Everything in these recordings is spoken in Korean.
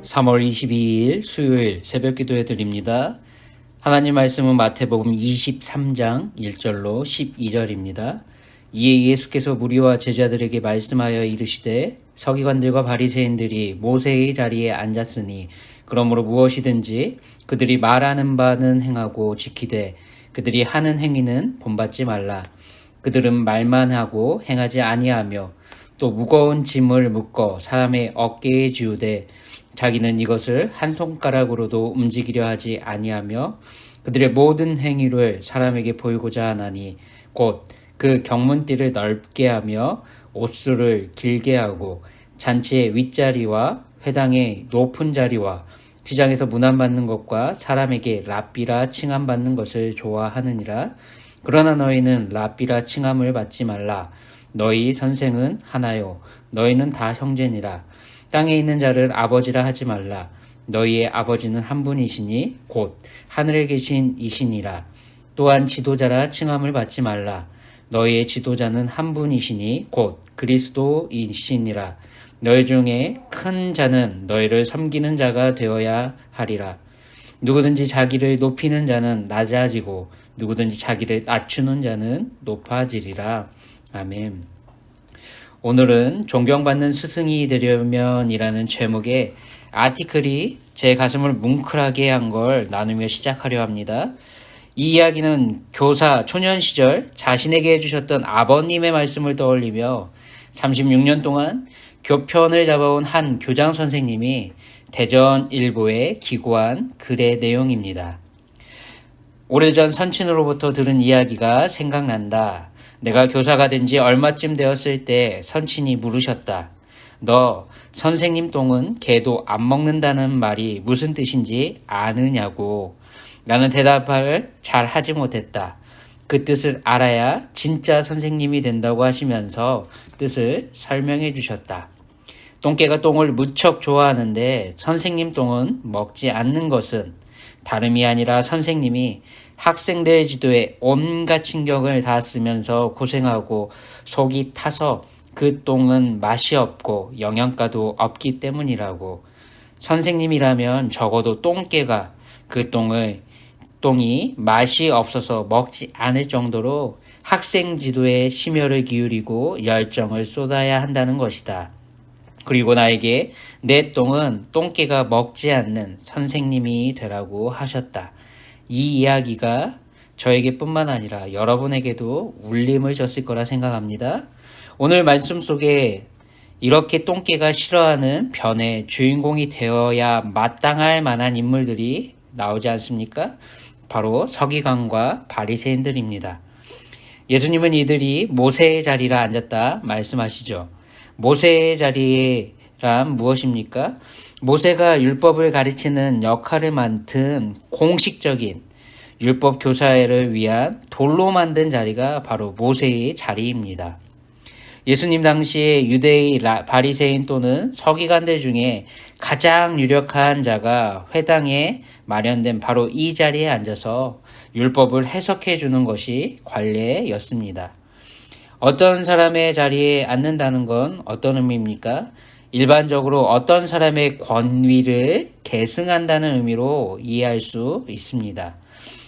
3월 22일 수요일 새벽 기도해 드립니다. 하나님 말씀은 마태복음 23장 1절로 12절입니다. 이에 예수께서 무리와 제자들에게 말씀하여 이르시되 서기관들과 바리새인들이 모세의 자리에 앉았으니 그러므로 무엇이든지 그들이 말하는 바는 행하고 지키되 그들이 하는 행위는 본받지 말라. 그들은 말만 하고 행하지 아니하며 또 무거운 짐을 묶어 사람의 어깨에 지우되 자기는 이것을 한 손가락으로도 움직이려 하지 아니하며 그들의 모든 행위를 사람에게 보이고자 하나니 곧 그 경문띠를 넓게 하며 옷수를 길게 하고 잔치의 윗자리와 회당의 높은 자리와 시장에서 문안받는 것과 사람에게 랍비라 칭함받는 것을 좋아하느니라. 그러나 너희는 랍비라 칭함을 받지 말라. 너희 선생은 하나요 너희는 다 형제니라. 땅에 있는 자를 아버지라 하지 말라. 너희의 아버지는 한 분이시니 곧 하늘에 계신 이시니라. 또한 지도자라 칭함을 받지 말라. 너희의 지도자는 한 분이시니 곧 그리스도이시니라. 너희 중에 큰 자는 너희를 섬기는 자가 되어야 하리라. 누구든지 자기를 높이는 자는 낮아지고 누구든지 자기를 낮추는 자는 높아지리라. 아멘. 오늘은 존경받는 스승이 되려면이라는 제목의 아티클이 제 가슴을 뭉클하게 한 걸 나누며 시작하려 합니다. 이 이야기는 교사 초년 시절 자신에게 해주셨던 아버님의 말씀을 떠올리며 36년 동안 교편을 잡아온 한 교장 선생님이 대전 일보에 기고한 글의 내용입니다. 오래전 선친으로부터 들은 이야기가 생각난다. 내가 교사가 된 지 얼마쯤 되었을 때 선친이 물으셨다. 너 선생님 똥은 개도 안 먹는다는 말이 무슨 뜻인지 아느냐고. 나는 대답을 잘 하지 못했다. 그 뜻을 알아야 진짜 선생님이 된다고 하시면서 뜻을 설명해 주셨다. 똥개가 똥을 무척 좋아하는데 선생님 똥은 먹지 않는 것은 다름이 아니라 선생님이 학생들 지도에 온갖 신경을 다 쓰면서 고생하고 속이 타서 그 똥은 맛이 없고 영양가도 없기 때문이라고. 선생님이라면 적어도 똥개가 그 똥이 맛이 없어서 먹지 않을 정도로 학생 지도에 심혈을 기울이고 열정을 쏟아야 한다는 것이다. 그리고 나에게 내 똥은 똥개가 먹지 않는 선생님이 되라고 하셨다. 이 이야기가 저에게뿐만 아니라 여러분에게도 울림을 줬을 거라 생각합니다. 오늘 말씀 속에 이렇게 똥개가 싫어하는 변의 주인공이 되어야 마땅할 만한 인물들이 나오지 않습니까? 바로 서기관과 바리새인들입니다. 예수님은 이들이 모세의 자리라 앉았다 말씀하시죠. 모세의 자리란 무엇입니까? 모세가 율법을 가르치는 역할을 맡은 공식적인 율법 교사를 위한 돌로 만든 자리가 바로 모세의 자리입니다. 예수님 당시에 유대의 바리새인 또는 서기관들 중에 가장 유력한 자가 회당에 마련된 바로 이 자리에 앉아서 율법을 해석해 주는 것이 관례였습니다. 어떤 사람의 자리에 앉는다는 건 어떤 의미입니까? 일반적으로 어떤 사람의 권위를 계승한다는 의미로 이해할 수 있습니다.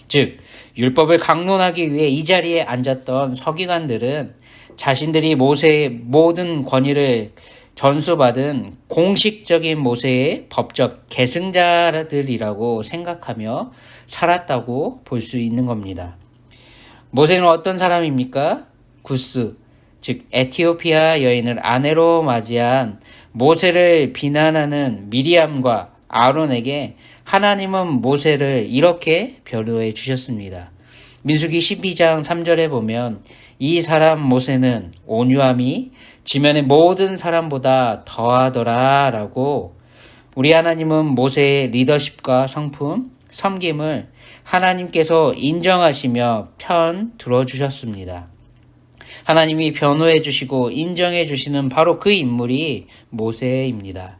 즉, 율법을 강론하기 위해 이 자리에 앉았던 서기관들은 자신들이 모세의 모든 권위를 전수받은 공식적인 모세의 법적 계승자들이라고 생각하며 살았다고 볼 수 있는 겁니다. 모세는 어떤 사람입니까? 구스, 즉 에티오피아 여인을 아내로 맞이한 모세를 비난하는 미리암과 아론에게 하나님은 모세를 이렇게 변호해 주셨습니다. 민수기 12장 3절에 보면 이 사람 모세는 온유함이 지면의 모든 사람보다 더하더라 라고. 우리 하나님은 모세의 리더십과 성품, 섬김을 하나님께서 인정하시며 편 들어주셨습니다. 하나님이 변호해 주시고 인정해 주시는 바로 그 인물이 모세입니다.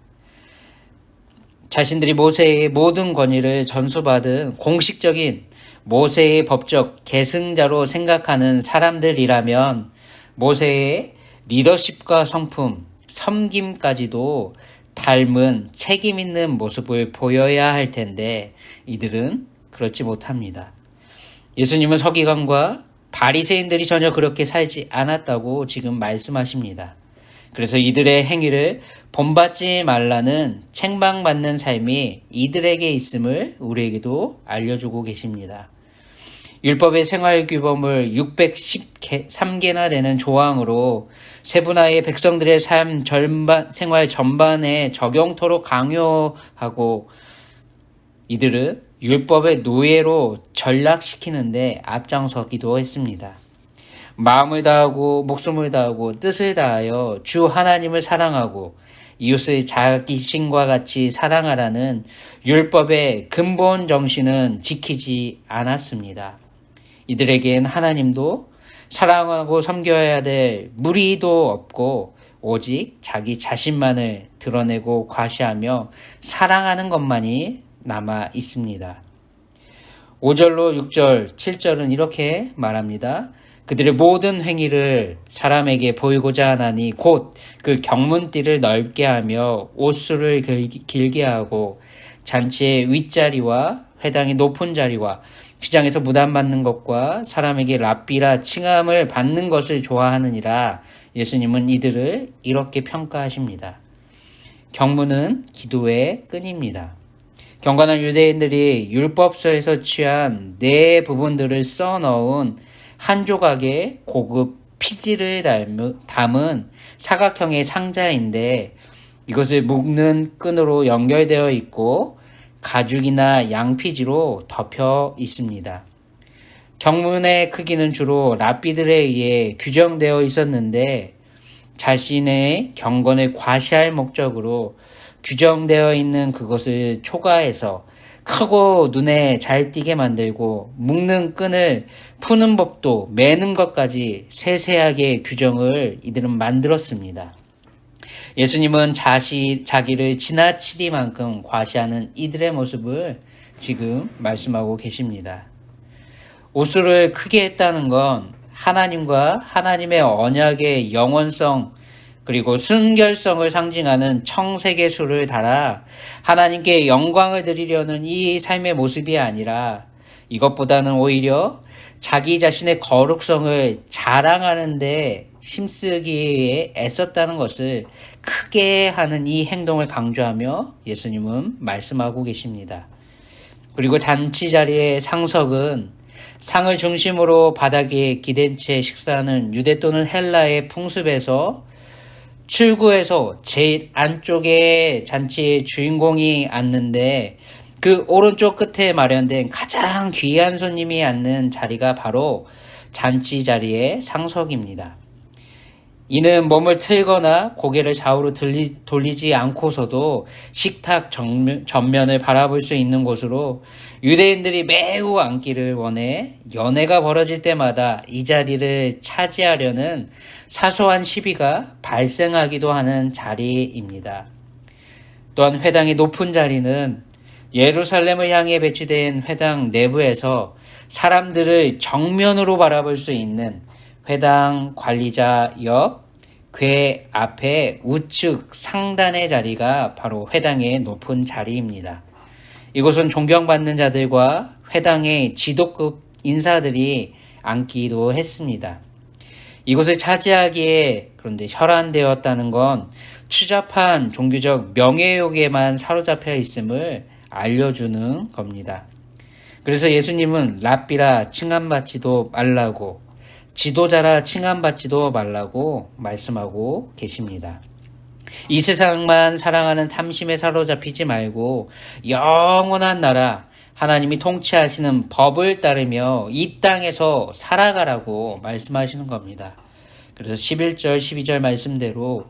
자신들이 모세의 모든 권위를 전수받은 공식적인 모세의 법적 계승자로 생각하는 사람들이라면 모세의 리더십과 성품, 섬김까지도 닮은 책임 있는 모습을 보여야 할 텐데 이들은 그렇지 못합니다. 예수님은 서기관과 바리새인들이 전혀 그렇게 살지 않았다고 지금 말씀하십니다. 그래서 이들의 행위를 본받지 말라는 책망받는 삶이 이들에게 있음을 우리에게도 알려주고 계십니다. 율법의 생활규범을 613개나 되는 조항으로 세분화의 백성들의 생활 전반에 적용토록 강요하고 이들은 율법의 노예로 전락시키는데 앞장서기도 했습니다. 마음을 다하고 목숨을 다하고 뜻을 다하여 주 하나님을 사랑하고 이웃을 자기 신과 같이 사랑하라는 율법의 근본 정신은 지키지 않았습니다. 이들에겐 하나님도 사랑하고 섬겨야 될 무리도 없고 오직 자기 자신만을 드러내고 과시하며 사랑하는 것만이 남아 있습니다. 5절로 6절, 7절은 이렇게 말합니다. 그들의 모든 행위를 사람에게 보이고자 하나니 곧 그 경문띠를 넓게 하며 옷수를 길게 하고 잔치의 윗자리와 회당의 높은 자리와 시장에서 무단받는 것과 사람에게 랍비라 칭함을 받는 것을 좋아하느니라. 예수님은 이들을 이렇게 평가하십니다. 경문은 기도의 끈입니다. 경건한 유대인들이 율법서에서 취한 네 부분들을 써넣은 한 조각의 고급 피지를 담은 사각형의 상자인데 이것을 묶는 끈으로 연결되어 있고 가죽이나 양피지로 덮여 있습니다. 경문의 크기는 주로 랍비들에 의해 규정되어 있었는데 자신의 경건을 과시할 목적으로 규정되어 있는 그것을 초과해서 크고 눈에 잘 띄게 만들고 묶는 끈을 푸는 법도 매는 것까지 세세하게 규정을 이들은 만들었습니다. 예수님은 자기를 지나치리만큼 과시하는 이들의 모습을 지금 말씀하고 계십니다. 옷수를 크게 했다는 건 하나님과 하나님의 언약의 영원성 그리고 순결성을 상징하는 청색의 수를 달아 하나님께 영광을 드리려는 이 삶의 모습이 아니라 이것보다는 오히려 자기 자신의 거룩성을 자랑하는 데 힘쓰기에 애썼다는 것을 크게 하는 이 행동을 강조하며 예수님은 말씀하고 계십니다. 그리고 잔치 자리의 상석은 상을 중심으로 바닥에 기댄 채 식사하는 유대 또는 헬라의 풍습에서 출구에서 제일 안쪽에 잔치의 주인공이 앉는데 그 오른쪽 끝에 마련된 가장 귀한 손님이 앉는 자리가 바로 잔치 자리의 상석입니다. 이는 몸을 틀거나 고개를 좌우로 돌리지 않고서도 식탁 전면을 바라볼 수 있는 곳으로 유대인들이 매우 앉기를 원해 연회가 벌어질 때마다 이 자리를 차지하려는 사소한 시비가 발생하기도 하는 자리입니다. 또한 회당의 높은 자리는 예루살렘을 향해 배치된 회당 내부에서 사람들을 정면으로 바라볼 수 있는 회당 관리자 옆 궤 앞에 우측 상단의 자리가 바로 회당의 높은 자리입니다. 이곳은 존경받는 자들과 회당의 지도급 인사들이 앉기도 했습니다. 이곳을 차지하기에 그런데 혈안되었다는 건 추잡한 종교적 명예욕에만 사로잡혀 있음을 알려주는 겁니다. 그래서 예수님은 랍비라 칭함받지도 말라고 지도자라 칭함받지도 말라고 말씀하고 계십니다. 이 세상만 사랑하는 탐심에 사로잡히지 말고 영원한 나라 하나님이 통치하시는 법을 따르며 이 땅에서 살아가라고 말씀하시는 겁니다. 그래서 11절 12절 말씀대로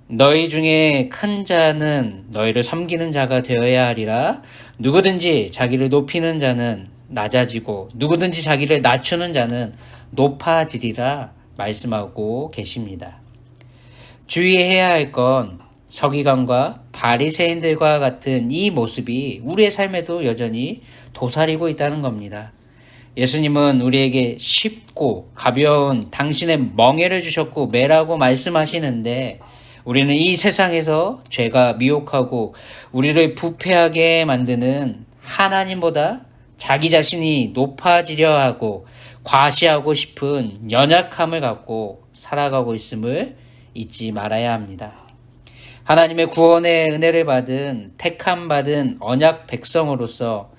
너희 중에 큰 자는 너희를 섬기는 자가 되어야 하리라. 누구든지 자기를 높이는 자는 낮아지고 누구든지 자기를 낮추는 자는 높아지리라 말씀하고 계십니다. 주의해야 할 건 서기관과 바리새인들과 같은 이 모습이 우리의 삶에도 여전히 도사리고 있다는 겁니다. 예수님은 우리에게 쉽고 가벼운 당신의 멍에를 주셨고 매라고 말씀하시는데 우리는 이 세상에서 죄가 미혹하고 우리를 부패하게 만드는 하나님보다 자기 자신이 높아지려 하고 과시하고 싶은 연약함을 갖고 살아가고 있음을 잊지 말아야 합니다. 하나님의 구원의 은혜를 받은 택함받은 언약 백성으로서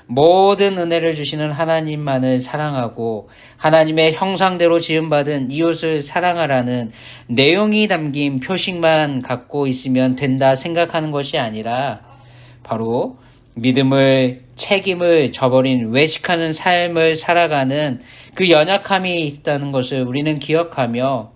모든 은혜를 주시는 하나님만을 사랑하고 하나님의 형상대로 지음받은 이웃을 사랑하라는 내용이 담긴 표식만 갖고 있으면 된다 생각하는 것이 아니라 바로 믿음을 책임을 저버린 외식하는 삶을 살아가는 그 연약함이 있다는 것을 우리는 기억하며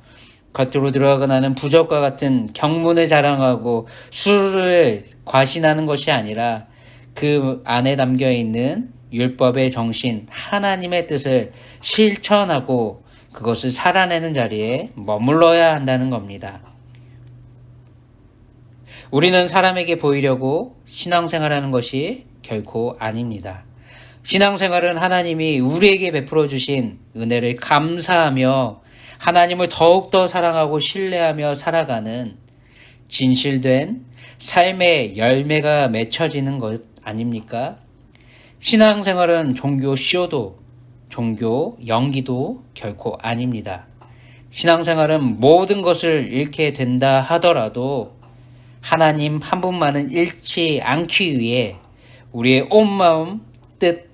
겉으로 드러나는 부적과 같은 경문을 자랑하고 수를 과신하는 것이 아니라 그 안에 담겨있는 율법의 정신, 하나님의 뜻을 실천하고 그것을 살아내는 자리에 머물러야 한다는 겁니다. 우리는 사람에게 보이려고 신앙생활하는 것이 결코 아닙니다. 신앙생활은 하나님이 우리에게 베풀어 주신 은혜를 감사하며 하나님을 더욱더 사랑하고 신뢰하며 살아가는 진실된 삶의 열매가 맺혀지는 것 아닙니까? 신앙생활은 종교 쇼도, 종교 연기도 결코 아닙니다. 신앙생활은 모든 것을 잃게 된다 하더라도 하나님 한 분만은 잃지 않기 위해 우리의 온 마음, 뜻,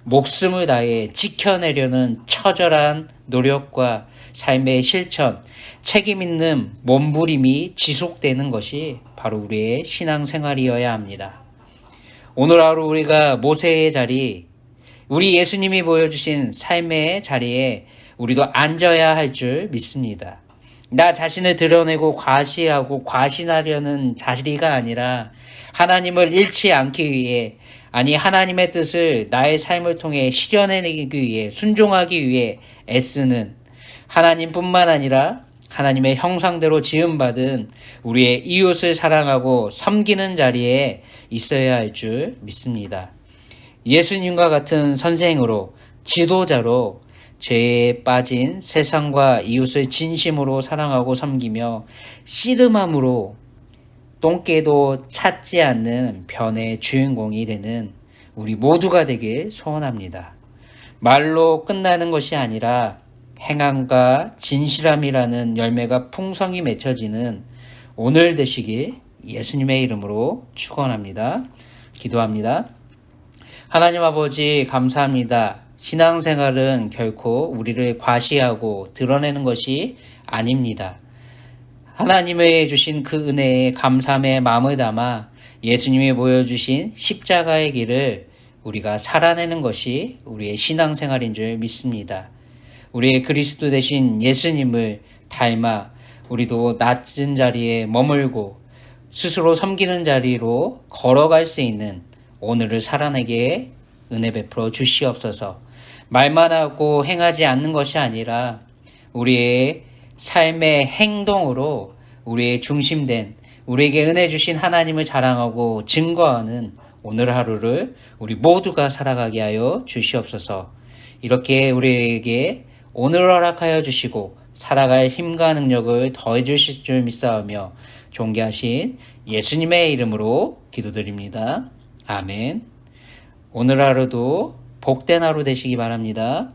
목숨을 다해 지켜내려는 처절한 노력과 삶의 실천, 책임 있는 몸부림이 지속되는 것이 바로 우리의 신앙생활이어야 합니다. 오늘 하루 우리가 모세의 자리, 우리 예수님이 보여주신 삶의 자리에 우리도 앉아야 할 줄 믿습니다. 나 자신을 드러내고 과시하고 과신하려는 자리가 아니라 하나님을 잃지 않기 위해, 아니 하나님의 뜻을 나의 삶을 통해 실현해내기 위해, 순종하기 위해 애쓰는 하나님뿐만 아니라 하나님의 형상대로 지음받은 우리의 이웃을 사랑하고 섬기는 자리에 있어야 할 줄 믿습니다. 예수님과 같은 선생으로, 지도자로 죄에 빠진 세상과 이웃을 진심으로 사랑하고 섬기며 씨름함으로 똥개도 찾지 않는 변의 주인공이 되는 우리 모두가 되길 소원합니다. 말로 끝나는 것이 아니라 행함과 진실함이라는 열매가 풍성히 맺혀지는 오늘 되시길 예수님의 이름으로 축원합니다. 기도합니다. 하나님 아버지 감사합니다. 신앙생활은 결코 우리를 과시하고 드러내는 것이 아닙니다. 하나님의 주신 그 은혜에 감사함의 마음을 담아 예수님이 보여주신 십자가의 길을 우리가 살아내는 것이 우리의 신앙생활인 줄 믿습니다. 우리의 그리스도 되신 예수님을 닮아 우리도 낮은 자리에 머물고 스스로 섬기는 자리로 걸어갈 수 있는 오늘을 살아내게 은혜 베풀어 주시옵소서. 말만 하고 행하지 않는 것이 아니라 우리의 삶의 행동으로 우리의 중심된 우리에게 은혜 주신 하나님을 자랑하고 증거하는 오늘 하루를 우리 모두가 살아가게 하여 주시옵소서. 이렇게 우리에게 오늘 허락하여 주시고 살아갈 힘과 능력을 더해 주실 줄 믿사오며 존귀하신 예수님의 이름으로 기도드립니다. 아멘. 오늘 하루도 복된 하루 되시기 바랍니다.